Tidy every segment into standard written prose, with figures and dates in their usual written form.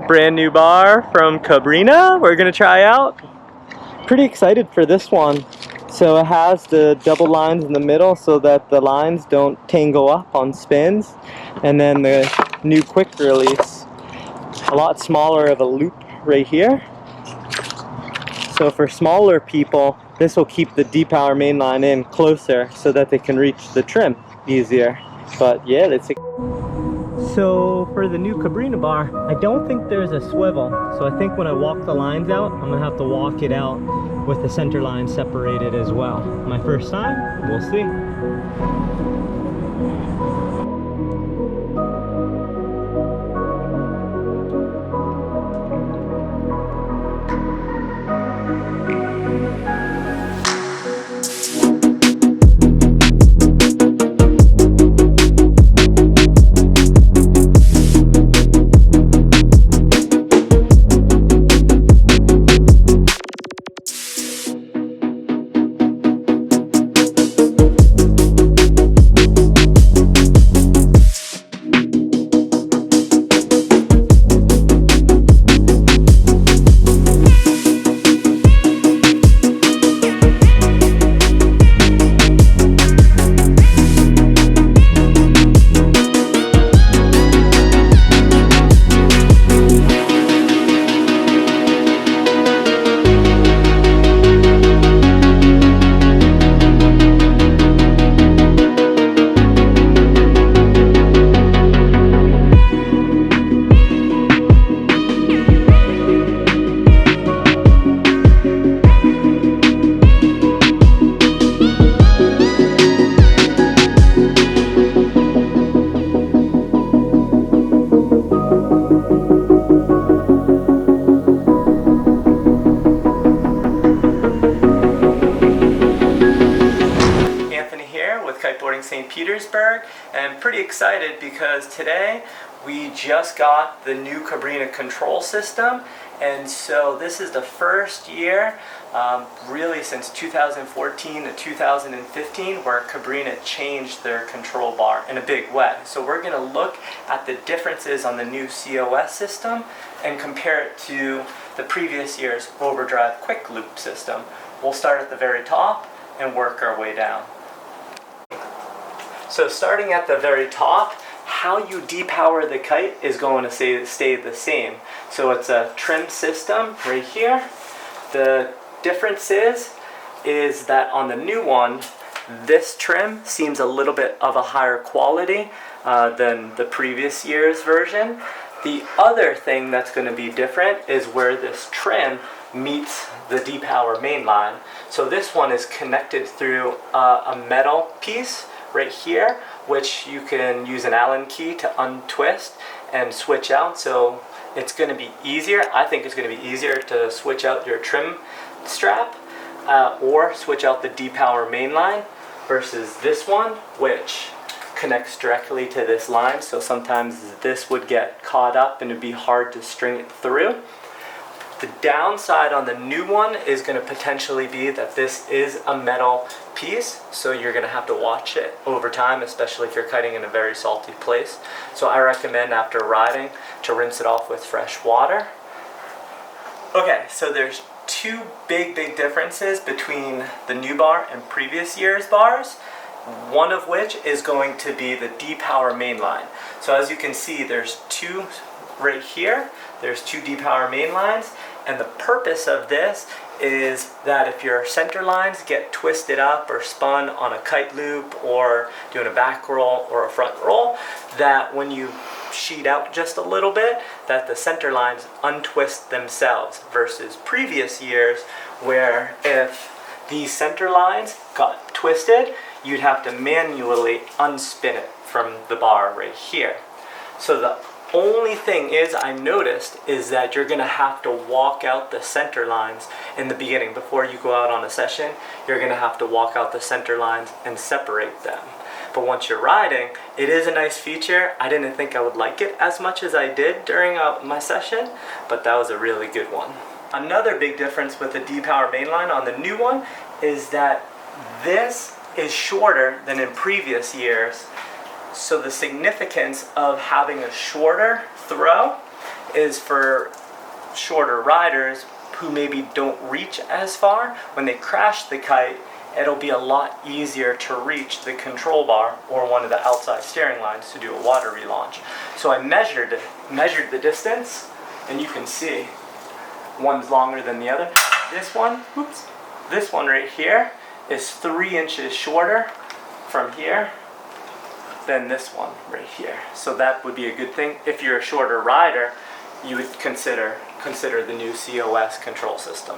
Brand new bar from Cabrinha we're gonna try out. Pretty excited for this one. So it has the double lines in the middle so that the lines don't tangle up on spins, and then the new quick release, a lot smaller of a loop right here. So for smaller people, this will keep the D-Power mainline in closer so that they can reach the trim easier. But yeah, that's it. So for the new Cabrinha bar, I don't think there's a swivel. So I think when I walk the lines out, I'm gonna have to walk it out with the center line separated as well. My first time, we'll see. With Kiteboarding St. Petersburg, and I'm pretty excited because today we just got the new Cabrinha control system, and so this is the first year really since 2014 to 2015 where Cabrinha changed their control bar in a big way. So we're going to look at the differences on the new COS system and compare it to the previous year's overdrive quick loop system. We'll start at the very top and work our way down. So starting at the very top, how you depower the kite is going to stay the same. So it's a trim system right here. The difference is that on the new one, this trim seems a little bit of a higher quality than the previous year's version. The other thing that's going to be different is where this trim meets the D-Power mainline. So this one is connected through a metal piece right here, which you can use an Allen key to untwist and switch out. So it's going to be easier. I think it's going to be easier to switch out your trim strap or switch out the D-Power mainline versus this one, which connects directly to this line. So sometimes this would get caught up and it'd be hard to string it through. The downside on the new one is going to potentially be that this is a metal piece, so you're going to have to watch it over time, especially if you're kiting in a very salty place. So I recommend after riding to rinse it off with fresh water. Okay, so there's two big differences between the new bar and previous year's bars. One of which is going to be the D-Power mainline. So as you can see, there's two right here. There's two D-Power main lines, and the purpose of this is that if your center lines get twisted up or spun on a kite loop or doing a back roll or a front roll, that when you sheet out just a little bit, that the center lines untwist themselves versus previous years where if these center lines got twisted, you'd have to manually unspin it from the bar right here. So the only thing I noticed is that you're going to have to walk out the center lines in the beginning. Before you go out on a session, you're going to have to walk out the center lines and separate them. But once you're riding, it is a nice feature. I didn't think I would like it as much as I did during my session, but that was a really good one. Another big difference with the D-Power mainline on the new one is that this is shorter than in previous years. So the significance of having a shorter throw is for shorter riders who maybe don't reach as far. When they crash the kite, it'll be a lot easier to reach the control bar or one of the outside steering lines to do a water relaunch. So I measured the distance, and you can see one's longer than the other. This one right here is 3 inches shorter from here than this one right here. So that would be a good thing. If you're a shorter rider, you would consider the new COS control system.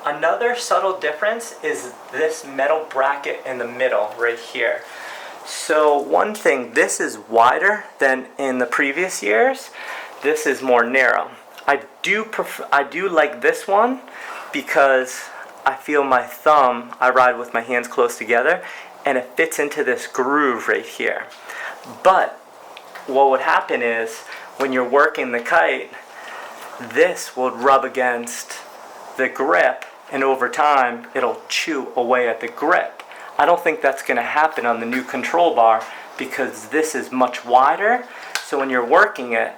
Another subtle difference is this metal bracket in the middle right here. So one thing, this is wider than in the previous years. This is more narrow. I do like this one because I feel my thumb, I ride with my hands close together, and it fits into this groove right here. But what would happen is when you're working the kite, this will rub against the grip, and over time it'll chew away at the grip. I don't think that's going to happen on the new control bar because this is much wider, so when you're working it,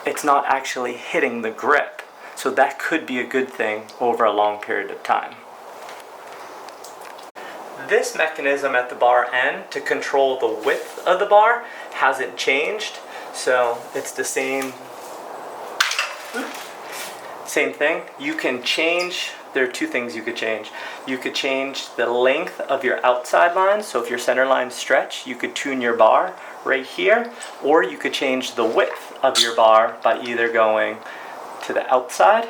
it's not actually hitting the grip. So that could be a good thing over a long period of time. This mechanism at the bar end to control the width of the bar hasn't changed, so it's the same thing. You can change, there are two things you could change. You could change the length of your outside line, so if your center line stretch, you could tune your bar right here, or you could change the width of your bar by either going to the outside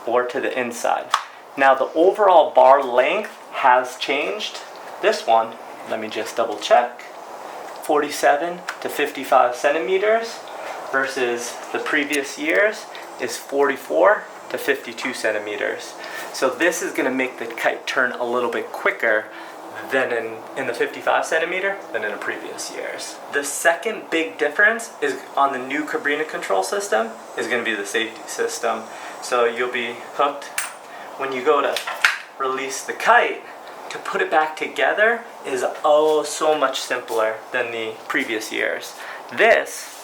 or to the inside. Now the overall bar length has changed. This one, let me just double check, 47 to 55 centimeters versus the previous years is 44 to 52 centimeters. So this is going to make the kite turn a little bit quicker than in the 55 centimeter than in the previous years. The second big difference is on the new Cabrinha control system is going to be the safety system. So you'll be hooked. When you go to release the kite, to put it back together is oh so much simpler than the previous years. This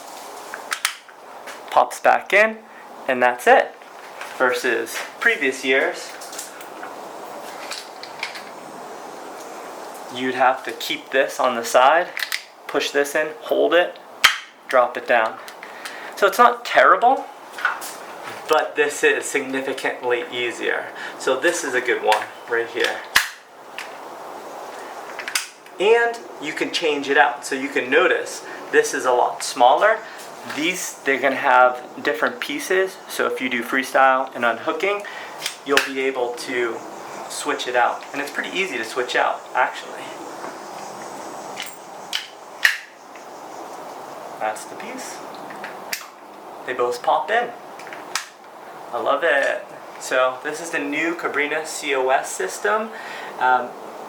pops back in and that's it. Versus previous years, you'd have to keep this on the side, push this in, hold it, drop it down. So it's not terrible, but this is significantly easier. So this is a good one right here. And you can change it out. So you can notice this is a lot smaller. They're going to have different pieces. So if you do freestyle and unhooking, you'll be able to switch it out. And it's pretty easy to switch out, actually. That's the piece. They both pop in. I love it. So this is the new Cabrinha COS system.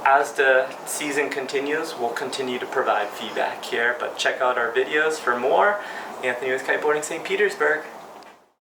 As the season continues, we'll continue to provide feedback here, but check out our videos for more. Anthony with Kiteboarding St. Petersburg.